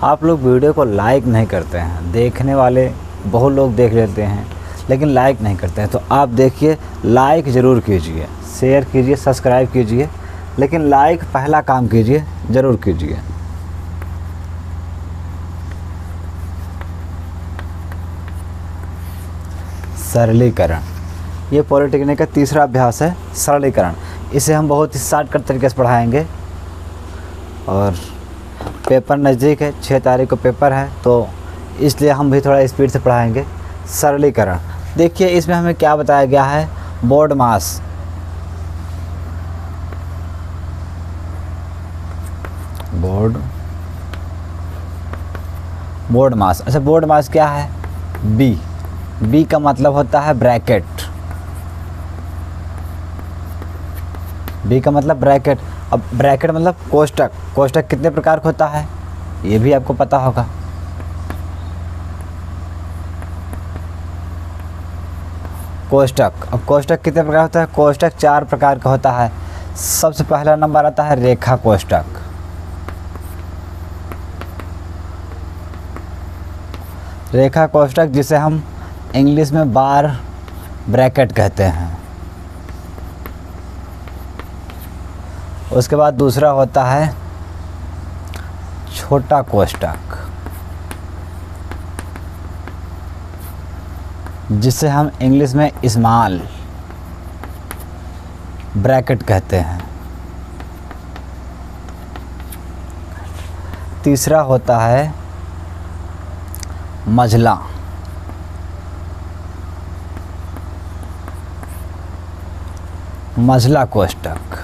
आप लोग वीडियो को लाइक नहीं करते हैं। देखने वाले बहुत लोग देख लेते हैं लेकिन लाइक नहीं करते हैं। तो आप देखिए, लाइक ज़रूर कीजिए, शेयर कीजिए, सब्सक्राइब कीजिए, लेकिन लाइक पहला काम कीजिए, ज़रूर कीजिए। सरलीकरण, ये पॉलिटेक्निक का तीसरा अभ्यास है, सरलीकरण। इसे हम बहुत ही शॉर्टकट तरीके से पढ़ाएंगे और पेपर नज़दीक है, 6 तारीख को पेपर है, तो इसलिए हम भी थोड़ा स्पीड से पढ़ाएंगे। सरलीकरण, देखिए इसमें हमें क्या बताया गया है, बोर्ड मास। बोर्ड मास, अच्छा बोर्ड मास क्या है, बी का मतलब होता है ब्रैकेट। बी का मतलब ब्रैकेट। अब ब्रैकेट मतलब कोष्टक। कोष्टक कितने प्रकार का होता है ये भी आपको पता होगा। कोष्टक, अब कोष्टक कितने प्रकार होता है, कोष्टक 4 प्रकार का होता है। सबसे पहला नंबर आता है रेखा कोष्टक। रेखा कोष्टक जिसे हम इंग्लिश में बार ब्रैकेट कहते हैं। उसके बाद दूसरा होता है छोटा कोष्टक, जिसे हम इंग्लिश में स्मॉल ब्रैकेट कहते हैं। तीसरा होता है मझला। मझला कोष्टक,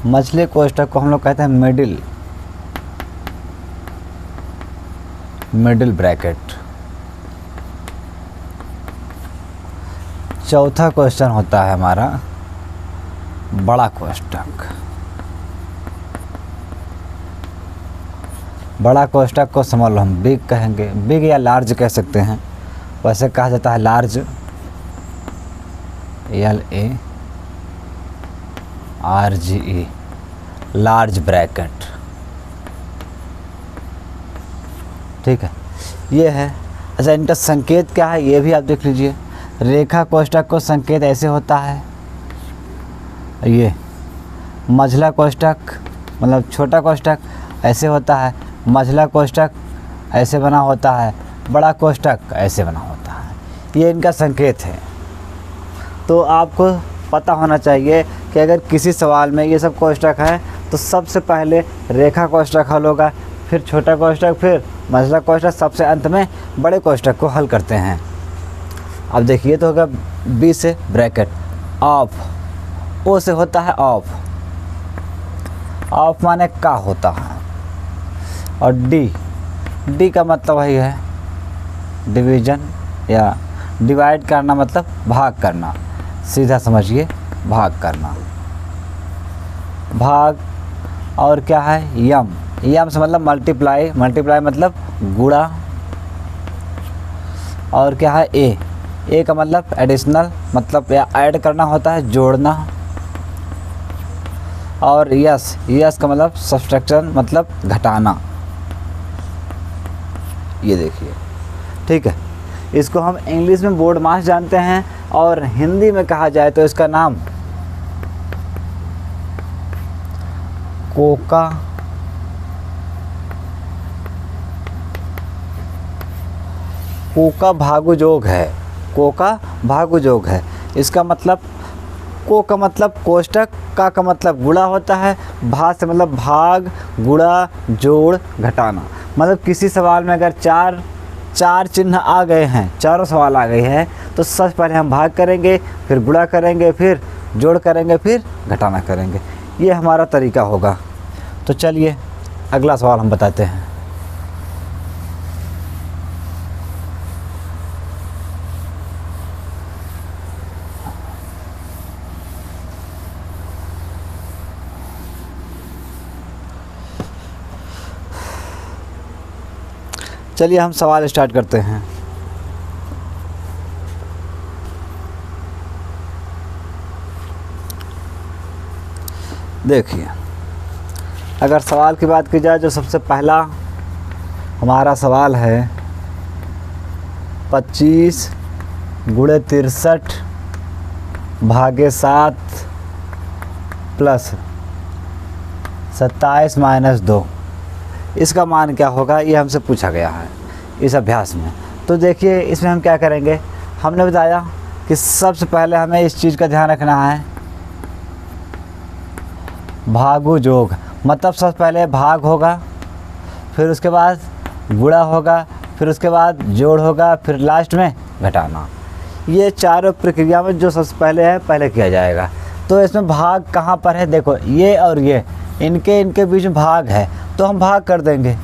मझले कोष्टक को हम लोग कहते हैं मिडिल ब्रैकेट। चौथा क्वेश्चन होता है हमारा बड़ा कोष्टक। बड़ा कोष्टक को समझ लो हम बिग कहेंगे, बिग या लार्ज कह सकते हैं। वैसे कहा जाता है लार्ज, LARGE, लार्ज ब्रैकेट। ठीक है, ये है। अच्छा, इनका संकेत क्या है ये भी आप देख लीजिए। रेखा कोष्टक को संकेत ऐसे होता है, ये मझला कोष्टक मतलब छोटा कोष्टक ऐसे होता है, मझला कोष्टक ऐसे बना होता है, बड़ा कोष्टक ऐसे बना होता है। ये इनका संकेत है। तो आपको पता होना चाहिए कि अगर किसी सवाल में ये सब कोष्टक है तो सबसे पहले रेखा कोष्टक हल होगा, फिर छोटा कोष्टक, फिर मझला कोष्टक, सबसे अंत में बड़े कोष्टक को हल करते हैं। अब देखिए तो होगा बी से ब्रैकेट, ऑफ, ओ से होता है ऑफ, ऑफ माने का होता है। और डी का मतलब वही है डिवीजन या डिवाइड करना, मतलब भाग करना, सीधा समझिए भाग करना, भाग। और क्या है, यम से मतलब मल्टीप्लाई मतलब गुणा। और क्या है, ए का मतलब एडिशनल, मतलब या ऐड करना होता है, जोड़ना। और यस का मतलब सब्सट्रैक्शन मतलब घटाना। ये देखिए, ठीक है। इसको हम इंग्लिश में बोर्ड मास जानते हैं और हिंदी में कहा जाए तो इसका नाम कोका भागुजोग है। कोका भागुजोग है। इसका मतलब को का मतलब कोष्टक, का मतलब गुणा होता है, भा से मतलब भाग, गुणा, जोड़, घटाना। मतलब किसी सवाल में अगर चार चिन्ह आ गए हैं, चारों सवाल आ गए हैं, तो सबसे पहले हम भाग करेंगे, फिर गुणा करेंगे, फिर जोड़ करेंगे, फिर घटाना करेंगे। ये हमारा तरीका होगा। तो चलिए अगला सवाल हम बताते हैं। चलिए हम सवाल स्टार्ट करते हैं। देखिए, अगर सवाल की बात की जाए जो सबसे पहला हमारा सवाल है 25 गुणे 63 भागे 7 प्लस 27 माइनस 2, इसका मान क्या होगा, ये हमसे पूछा गया है इस अभ्यास में। तो देखिए इसमें हम क्या करेंगे, हमने बताया कि सबसे पहले हमें इस चीज़ का ध्यान रखना है, भागु जोग, मतलब सबसे पहले भाग होगा, फिर उसके बाद गुणा होगा, फिर उसके बाद जोड़ होगा, फिर लास्ट में घटाना। ये चारों प्रक्रिया में जो सबसे पहले है पहले किया जाएगा। तो इसमें भाग कहाँ पर है, देखो ये और ये इनके बीच में भाग है, तो हम भाग कर देंगे।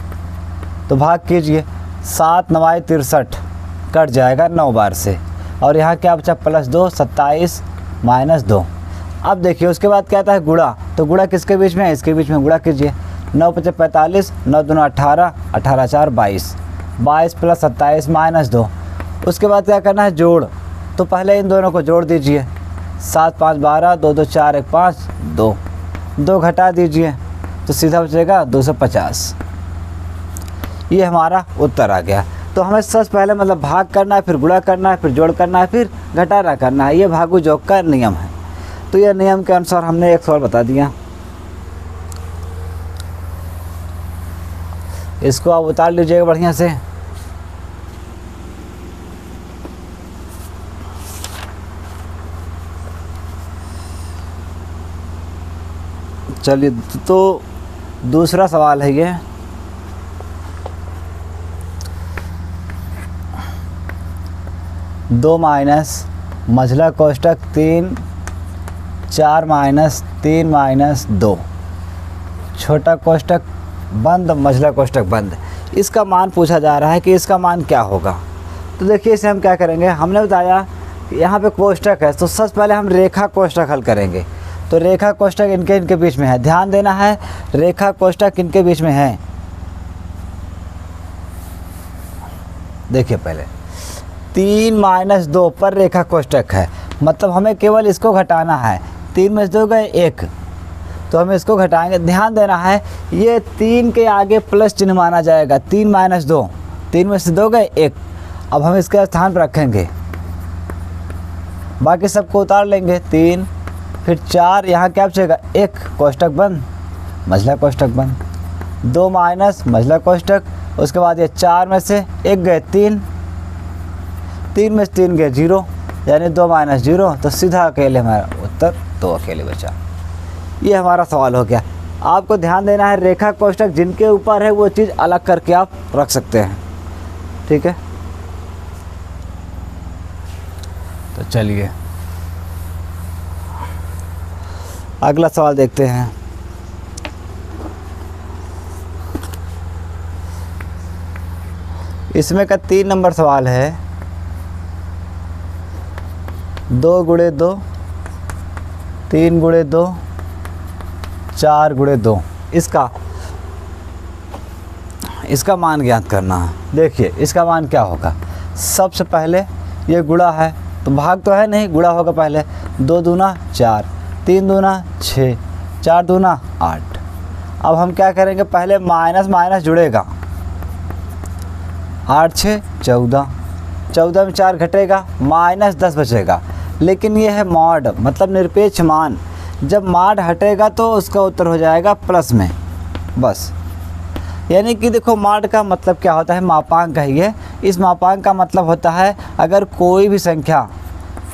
तो भाग कीजिए, 7 9 63 कट जाएगा 9 बार से, और यहाँ क्या बचा प्लस 2 27 माइनस 2। अब देखिए उसके बाद क्या आता है गुणा, तो गुणा किसके बीच में है, इसके बीच में गुणा कीजिए। 9 × 5 = 45, 9 दूना 18, 18 × 4 = 22, 22 प्लस 27 माइनस 2। उसके बाद क्या करना है जोड़, तो पहले इन दोनों को जोड़ दीजिए, 7 5 12, 2 2 4 1 5 2, 2 घटा दीजिए तो सीधा बचेगा 250। ये हमारा उत्तर आ गया। तो हमें सबसे पहले मतलब भाग करना है, फिर गुणा करना है, फिर जोड़ करना है, फिर घटाना करना है। ये भागु जोग का नियम है। तो ये नियम के अनुसार हमने एक सवाल बता दिया, इसको आप उतार लीजिएगा बढ़िया से। चलिए तो दूसरा सवाल है ये, दो माइनस मझला कोष्टक 3 4 माइनस 3 माइनस 2, छोटा कोष्टक बंद मझला कोष्टक बंद, इसका मान पूछा जा रहा है कि इसका मान क्या होगा। तो देखिए इसे हम क्या करेंगे, हमने बताया कि यहाँ पे कोष्टक है, तो सबसे पहले हम रेखा कोष्टक हल करेंगे। तो रेखा कोष्टक इनके बीच में है, ध्यान देना है, रेखा कोष्टक इनके बीच में है। देखिए पहले 3 माइनस 2 पर रेखा कोष्टक है, मतलब हमें केवल इसको घटाना है। 3 में से 2 गए 1, तो हम इसको घटाएंगे। ध्यान देना है ये 3 के आगे प्लस चिन्ह माना जाएगा। 3 माइनस 2, 3 में से 2 गए 1, अब हम इसके स्थान पर रखेंगे, बाकी सबको उतार लेंगे। 3 फिर 4, यहाँ क्या बचेगा 1, कोष्टक बंद मझला कोष्टक बंद, 2 माइनस मझला कोष्टक, उसके बाद ये 4 में से 1 गए 3, 3 में से 3 गए 0, यानी 2 माइनस 0, तो सीधा अकेले हमारा उत्तर 2 अकेले बचा। ये हमारा सवाल हो गया। आपको ध्यान देना है रेखा कोष्टक जिनके ऊपर है वो चीज़ अलग करके आप रख सकते हैं, ठीक है। तो चलिए अगला सवाल देखते हैं। इसमें का 3 नंबर सवाल है, 2 × 2, 3 × 2, 4 × 2, इसका मान ज्ञात करना है। देखिए इसका मान क्या होगा, सबसे पहले ये गुणा है, तो भाग तो है नहीं, गुणा होगा पहले। 2 दूना 4, 3 दूना 6, 4 दूना 8। अब हम क्या करेंगे, पहले माइनस माइनस जुड़ेगा, 8 6 14, 14 में 4 घटेगा, माइनस 10 बचेगा। लेकिन ये है मॉड, मतलब निरपेक्ष मान, जब मॉड हटेगा तो उसका उत्तर हो जाएगा प्लस में, बस। यानी कि देखो मॉड का मतलब क्या होता है, मापांक है ये। इस मापांक का मतलब होता है अगर कोई भी संख्या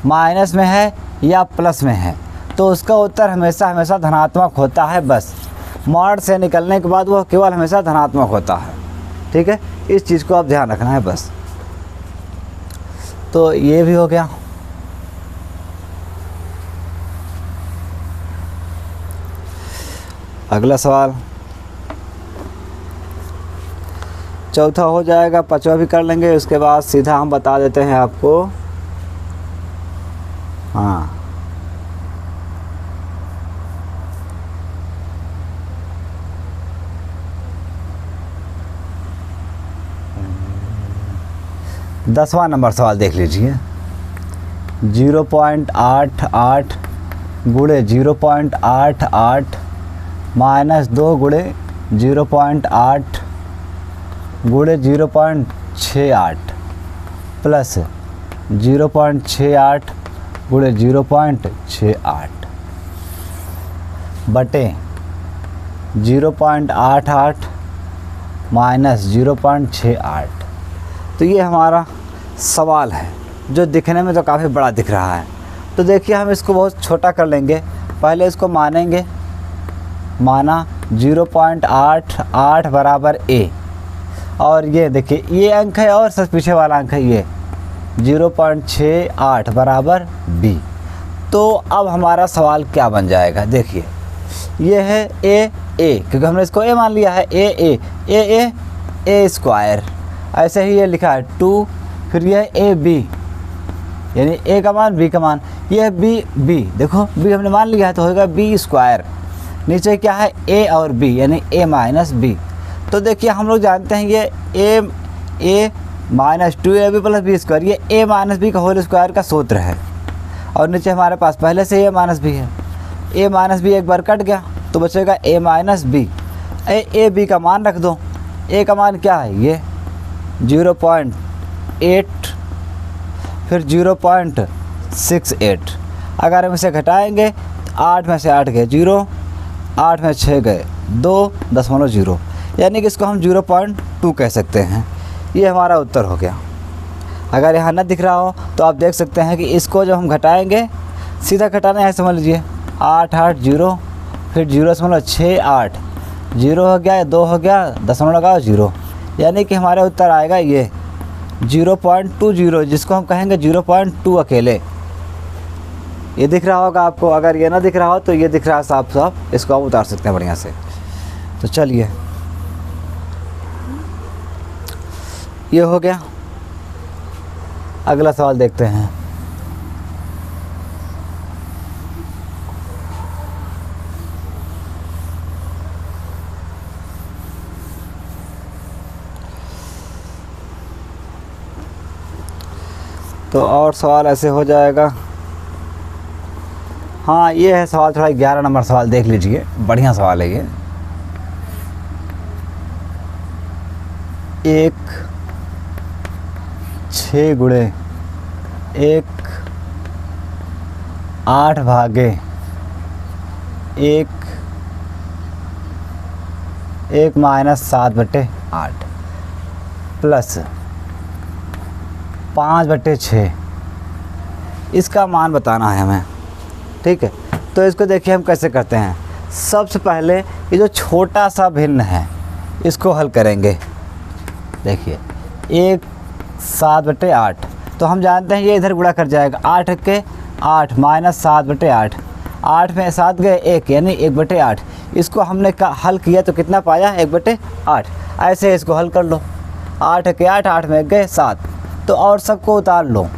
माइनस में है या प्लस में है तो उसका उत्तर हमेशा हमेशा धनात्मक होता है, बस। मॉड से निकलने के बाद वो केवल हमेशा धनात्मक होता है, ठीक है। इस चीज़ को आप ध्यान रखना है, बस। तो ये भी हो गया। अगला सवाल, चौथा हो जाएगा, पांचवा भी कर लेंगे, उसके बाद सीधा हम बता देते हैं आपको। हाँ, दसवां नंबर सवाल देख लीजिए। 0.88 गुणे 0.88 -2 गुणे 0.8 गुणे 0.68 प्लस 0.68 गुणे 0.68 बटे 0.88 माइनस 0.68। तो ये हमारा सवाल है जो दिखने में तो काफ़ी बड़ा दिख रहा है। तो देखिए हम इसको बहुत छोटा कर लेंगे। पहले इसको मानेंगे, माना 0.88 बराबर a, और ये देखिए ये अंक है और सबसे पीछे वाला अंक है ये 0.68 बराबर b। तो अब हमारा सवाल क्या बन जाएगा, देखिए ये है a क्योंकि हमने इसको a मान लिया है, a स्क्वायर। ऐसे ही ये लिखा है 2, फिर यह a b, यानी a का मान b का मान, यह b, देखो b हमने मान लिया है तो होगा b स्क्वायर। नीचे क्या है a और b, यानी a माइनस b। तो देखिए हम लोग जानते हैं ये a minus 2ab plus B square, ये a माइनस बी का होल स्क्वायर का सूत्र है। और नीचे हमारे पास पहले से a माइनस बी है, a माइनस बी एक बार कट गया तो बचेगा a minus B. a b का मान रख दो, a का मान क्या है ये 0.8, फिर 0.68। अगर हम इसे घटाएंगे तो 8 में से 8 गए 0, 8 में 6 गए 2.0, यानी कि इसको हम 0.2 कह सकते हैं। ये हमारा उत्तर हो गया। अगर यहाँ न दिख रहा हो तो आप देख सकते हैं कि इसको जब हम घटाएंगे, सीधा घटाना है समझ लीजिए, 8 8 0, फिर 0.68, 0 हो गया, 2 हो गया, दशमलव लगाओ 0, यानी कि हमारा उत्तर आएगा ये 0.20, जिसको हम कहेंगे 0.2 अकेले। ये दिख रहा होगा आपको। अगर ये ना दिख रहा हो तो ये दिख रहा है साफ साफ, इसको आप उतार सकते हैं बढ़िया से। तो चलिए ये हो गया। अगला सवाल देखते हैं। तो और सवाल ऐसे हो जाएगा। हाँ ये है सवाल, थोड़ा 11 नंबर सवाल देख लीजिए, बढ़िया सवाल है ये। 6 गुणे 1 8 भागे 1 माइनस 7/8 प्लस 5/6, इसका मान बताना है हमें। ठीक है, तो इसको देखिए हम कैसे करते हैं। सबसे पहले ये जो छोटा सा भिन्न है इसको हल करेंगे। देखिए 1 7/8, तो हम जानते हैं ये इधर गुणा कर जाएगा, 8 के 8 माइनस 7/8, 8 में 7 गए 1, यानी 1/8। इसको हमने हल किया तो कितना पाया 1/8। ऐसे इसको हल कर लो, 8 के 8, 8 में गए 7, तो और सबको उतार लो।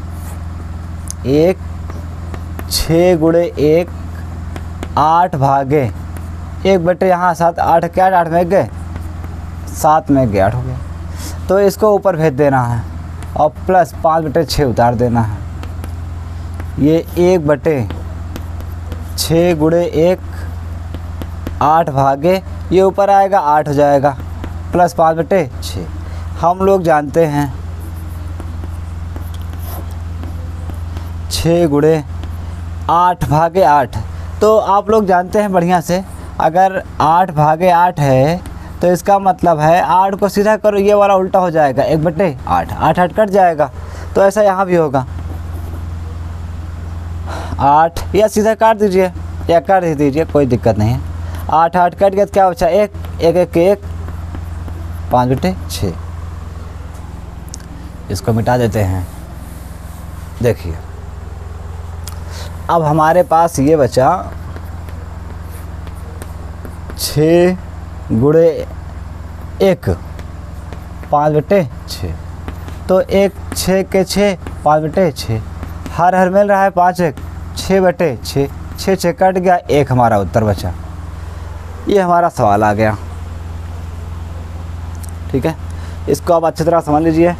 6 गुणे 1 8 भागे 1/, यहाँ 7, 8 के 8, 8 में गए 7 में गए 8 हो गया। तो इसको ऊपर भेज देना है और प्लस 5/6 उतार देना है। ये 1/6 गुणे 1 8 भागे, ये ऊपर आएगा 8 हो जाएगा, प्लस 5/6। हम लोग जानते हैं 6 गुणे 8 भागे 8, तो आप लोग जानते हैं बढ़िया से, अगर 8 भागे 8 है तो इसका मतलब है 8 को सीधा करो, ये वाला उल्टा हो जाएगा 1/8, 8 कट जाएगा। तो ऐसा यहाँ भी होगा 8, या सीधा काट दीजिए या काट ही दीजिए, कोई दिक्कत नहीं है। 8 8 कट गया, क्या बचा 1 1 1 1 5/6। इसको मिटा देते हैं। देखिए अब हमारे पास ये बचा 6 गुणे 1 5/6, तो 1 6 के 6 5/6, हर मिल रहा है 5 1 6/6, 6 6 कट गया, 1 हमारा उत्तर बचा। ये हमारा सवाल आ गया। ठीक है, इसको आप अच्छी तरह समझ लीजिए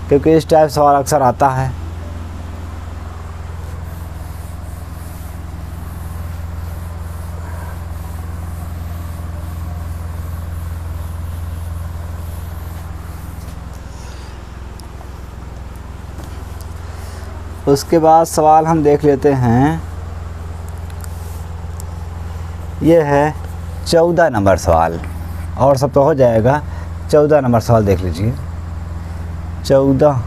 क्योंकि इस टाइप सवाल अक्सर आता है। उसके बाद सवाल हम देख लेते हैं, ये है 14 नंबर सवाल, और सब तो हो जाएगा। 14 नंबर सवाल देख लीजिए। 14,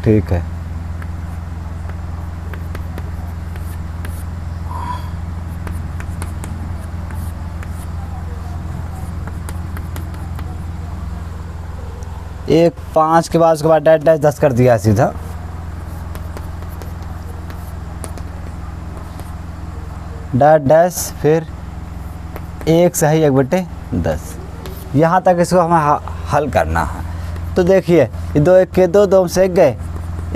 ठीक है। एक 5 के बाद उसके बाद डैश डैश 10 कर दिया सीधा। डैश डैश फिर 1 सही 1/10। यहाँ तक इसको हमें हल करना है। तो देखिए, ये 2 1 के 2, 2 से 1 गए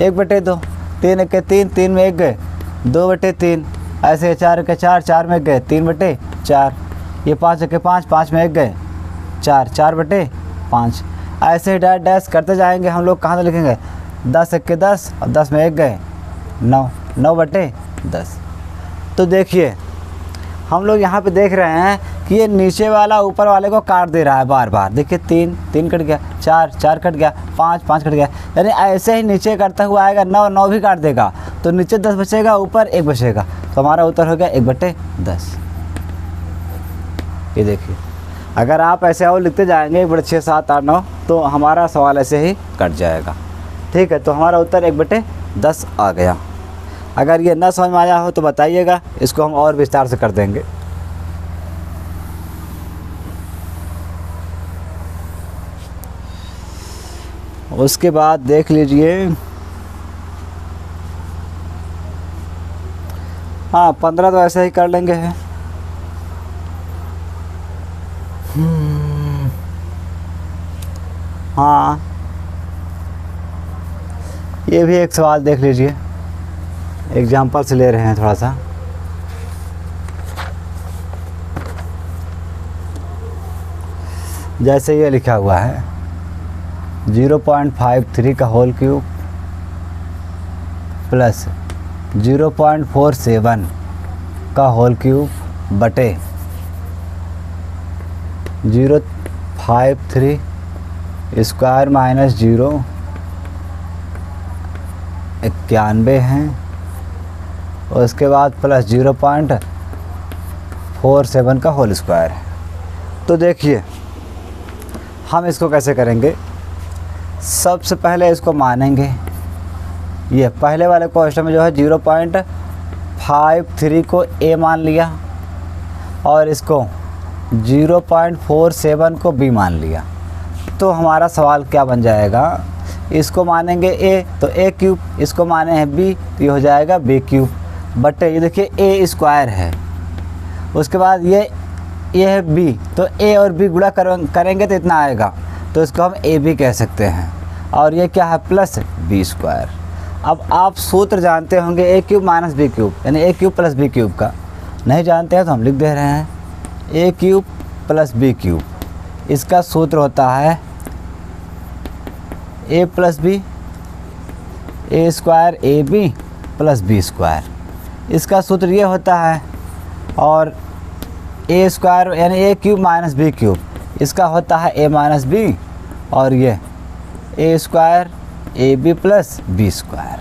1/2, 3 1 के 3, 3 में 1 गए 2/3, ऐसे 4 1 के 4, 4 में 1 गए 3/4, ये 5 1 के 5, 5 में 1 गए 4, 4/5। ऐसे डैश डैश करते जाएंगे। हम लोग कहाँ से लिखेंगे, 10 1 के 10 और 10 में 1 गए 9, 9/10। तो देखिए, हम लोग यहाँ पे देख रहे हैं कि ये नीचे वाला ऊपर वाले को काट दे रहा है बार बार। देखिए 3 3 कट गया, 4 4 कट गया, 5 5 कट गया, यानी ऐसे ही नीचे करता हुआ आएगा। 9 9 भी काट देगा, तो नीचे 10 बचेगा, ऊपर 1 बचेगा। तो हमारा उत्तर हो गया 1/10। ये देखिए, अगर आप ऐसे और लिखते जाएंगे 1/6 7 8 9, तो हमारा सवाल ऐसे ही कट जाएगा। ठीक है, तो हमारा उत्तर 1/10 आ गया। अगर ये ना समझ में आया हो तो बताइएगा, इसको हम और विस्तार से कर देंगे। उसके बाद देख लीजिए, हाँ 15 तो ऐसे ही कर लेंगे है। हाँ, ये भी एक सवाल देख लीजिए, एग्जाम्पल से ले रहे हैं थोड़ा सा। जैसे ये लिखा हुआ है 0.53 का होल क्यूब प्लस 0.47 का होल क्यूब बटे 0.53 स्क्वायर माइनस 0 91 हैं, और उसके बाद प्लस 0.47 का होल स्क्वायर है। तो देखिए, हम इसको कैसे करेंगे। सबसे पहले इसको मानेंगे, ये पहले वाले क्वेश्चन में जो है 0.53 को ए मान लिया और इसको 0.47 को बी मान लिया। तो हमारा सवाल क्या बन जाएगा, इसको मानेंगे ए तो ए क्यूब, इसको माने हैं बी तो ये हो जाएगा बी क्यूब बटे, ये देखिए ए स्क्वायर है। उसके बाद ये है बी, तो ए और बी गुणा करेंगे तो इतना आएगा, तो इसको हम ए बी कह सकते हैं। और ये क्या है, प्लस बी स्क्वायर। अब आप सूत्र जानते होंगे ए क्यूब माइनस बी क्यूब, यानी A cube plus B cube का। नहीं जानते हैं तो हम लिख दे रहे हैं A cube plus B cube. इसका सूत्र होता है A plus B, A square A B plus B square. इसका सूत्र ये होता है, और ए स्क्वायर यानी A cube minus B cube, इसका होता है ए माइनस बी, और ये A square A B plus B square.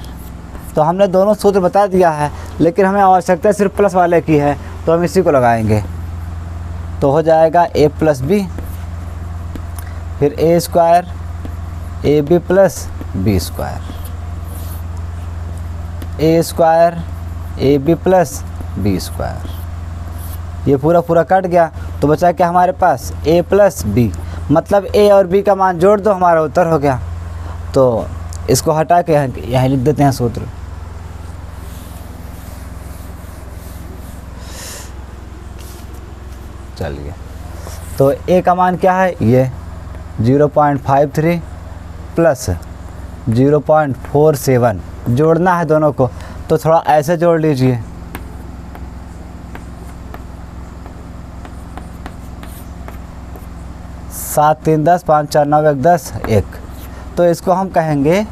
तो हमने दोनों सूत्र बता दिया है, लेकिन हमें आवश्यकता सिर्फ प्लस वाले की है, तो हम इसी को लगाएंगे। तो हो जाएगा ए प्लस बी, फिर A square A B plus B square, A square A B plus B square. ये पूरा पूरा कट गया, तो बचा क्या हमारे पास, ए प्लस बी, मतलब ए और बी का मान जोड़ दो, हमारा उत्तर हो गया। तो इसको हटा के यहाँ लिख देते हैं सूत्र। चलिए, तो ए का मान क्या है, ये 0.53 प्लस 0.47 जोड़ना है दोनों को, तो थोड़ा ऐसे जोड़ लीजिए। सात 3 10 5 4 9 1 10 1, तो इसको हम कहेंगे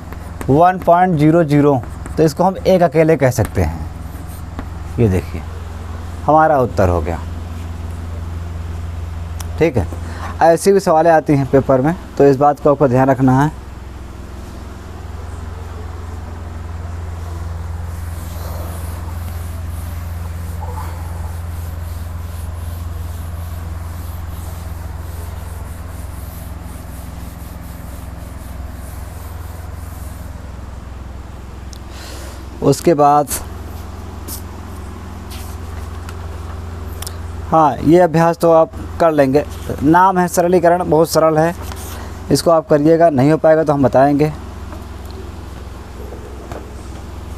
1.00, तो इसको हम एक अकेले कह सकते हैं। ये देखिए, हमारा उत्तर हो गया। ठीक है, ऐसी भी सवालें आती हैं पेपर में, तो इस बात को आपको ध्यान रखना है। उसके बाद हाँ, ये अभ्यास तो आप कर लेंगे। नाम है सरलीकरण, बहुत सरल है, इसको आप करिएगा। नहीं हो पाएगा तो हम बताएंगे।